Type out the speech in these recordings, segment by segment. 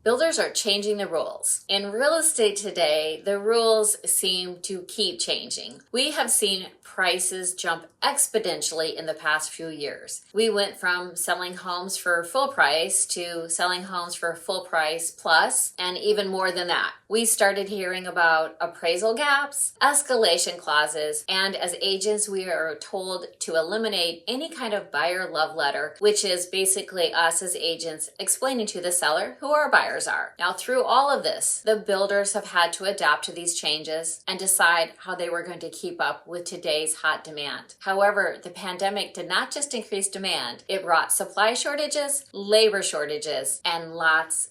Builders are changing the rules. In real estate today, the rules seem to keep changing. We have seen prices jump exponentially in the past few years. We went from selling homes for full price to selling homes for full price plus, and even more than that. We started hearing about appraisal gaps, escalation clauses, and as agents, we are told to eliminate any kind of buyer love letter, which is basically us as agents explaining to the seller who our buyers are. Now, through all of this, the builders have had to adapt to these changes and decide how they were going to keep up with today's hot demand. However, the pandemic did not just increase demand, it brought supply shortages, labor shortages, and lots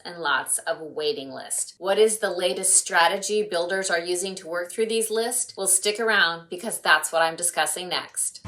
of waiting lists. What is the latest strategy builders are using to work through these lists? Well, stick around because that's what I'm discussing next.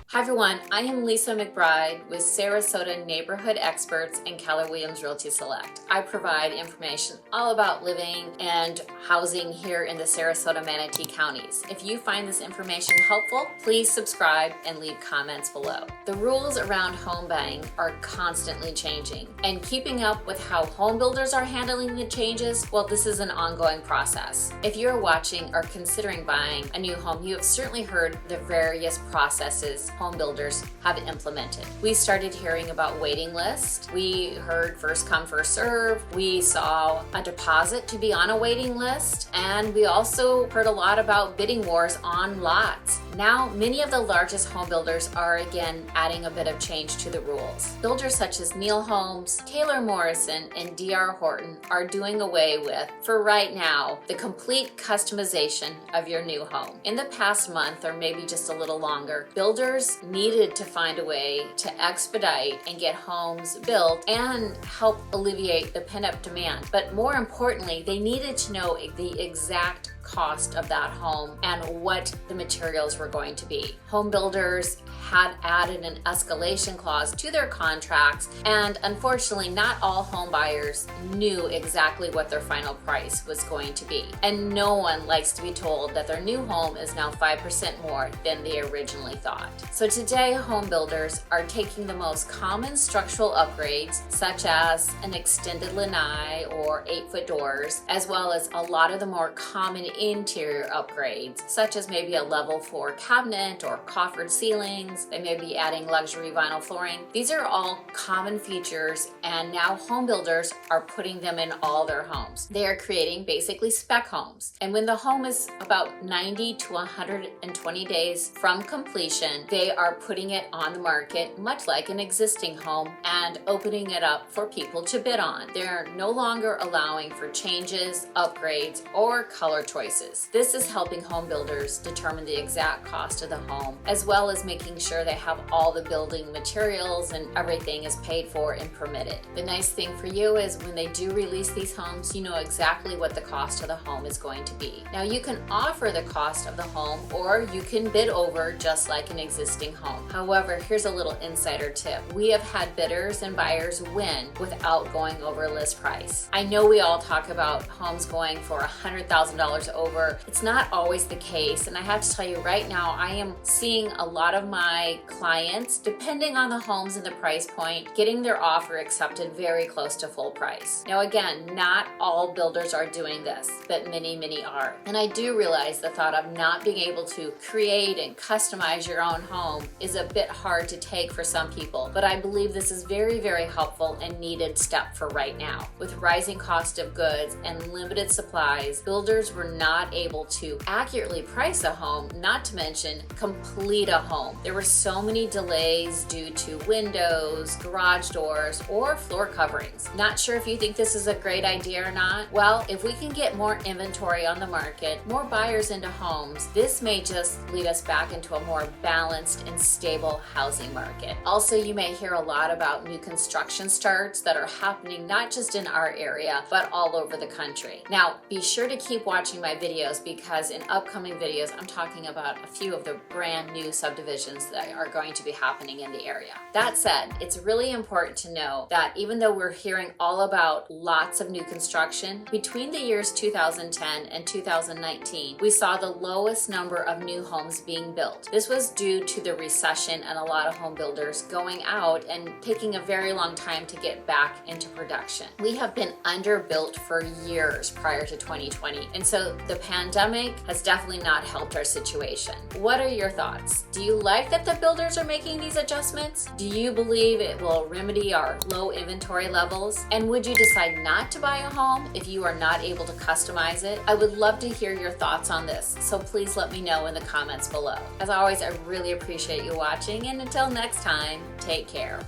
Hi everyone, I am Lisa McBride with Sarasota Neighborhood Experts and Keller Williams Realty Select. I provide information all about living and housing here in the Sarasota-Manatee counties. If you find this information helpful, please subscribe and leave comments below. The rules around home buying are constantly changing, and keeping up with how home builders are handling the changes, well, this is an ongoing process. If you're watching or considering buying a new home, you have certainly heard the various processes home builders have implemented. We started hearing about waiting lists. We heard first come, first serve. We saw a deposit to be on a waiting list. And we also heard a lot about bidding wars on lots. Now, many of the largest home builders are again adding a bit of change to the rules. Builders such as Neil Homes, Taylor Morrison, and D.R. Horton are doing away with, for right now, the complete customization of your new home. In the past month, or maybe just a little longer, builders needed to find a way to expedite and get homes built and help alleviate the pent-up demand. But more importantly, they needed to know the exact cost of that home and what the materials were going to be. Home builders had added an escalation clause to their contracts, and unfortunately not all home buyers knew exactly what their final price was going to be. And no one likes to be told that their new home is now 5% more than they originally thought. So today home builders are taking the most common structural upgrades, such as an extended lanai or 8-foot doors, as well as a lot of the more common interior upgrades, such as maybe a level 4 cabinet or coffered ceilings. They may be adding luxury vinyl flooring. These are all common features, and now home builders are putting them in all their homes. They are creating basically spec homes. And when the home is about 90 to 120 days from completion, they are putting it on the market, much like an existing home, and opening it up for people to bid on. They're no longer allowing for changes, upgrades, or color choices. This is helping home builders determine the exact cost of the home, as well as making sure they have all the building materials and everything is paid for and permitted. The nice thing for you is when they do release these homes, you know exactly what the cost of the home is going to be. Now, you can offer the cost of the home, or you can bid over just like an existing home. However, here's a little insider tip. We have had bidders and buyers win without going over list price. I know we all talk about homes going for $100,000 over. It's not always the case, and I have to tell you right now, I am seeing a lot of my clients, depending on the homes and the price point, getting their offer accepted very close to full price. Now again, not all builders are doing this, but many are. And I do realize the thought of not being able to create and customize your own home is a bit hard to take for some people, but I believe this is very helpful and needed step for right now. With rising cost of goods and limited supplies, builders were not able to accurately price a home, not to mention complete a home. There were so many delays due to windows, garage doors, or floor coverings. Not sure if you think this is a great idea or not. Well, if we can get more inventory on the market, more buyers into homes, this may just lead us back into a more balanced and stable housing market. Also, you may hear a lot about new construction starts that are happening not just in our area, but all over the country. Now, be sure to keep watching my my videos because in upcoming videos, I'm talking about a few of the brand new subdivisions that are going to be happening in the area. That said, it's really important to know that even though we're hearing all about lots of new construction, between the years 2010 and 2019, we saw the lowest number of new homes being built. This was due to the recession and a lot of home builders going out and taking a very long time to get back into production. We have been underbuilt for years prior to 2020, and so the pandemic has definitely not helped our situation. What are your thoughts? Do you like that the builders are making these adjustments? Do you believe it will remedy our low inventory levels? And would you decide not to buy a home if you are not able to customize it? I would love to hear your thoughts on this, so please let me know in the comments below. As always, I really appreciate you watching, and until next time, take care.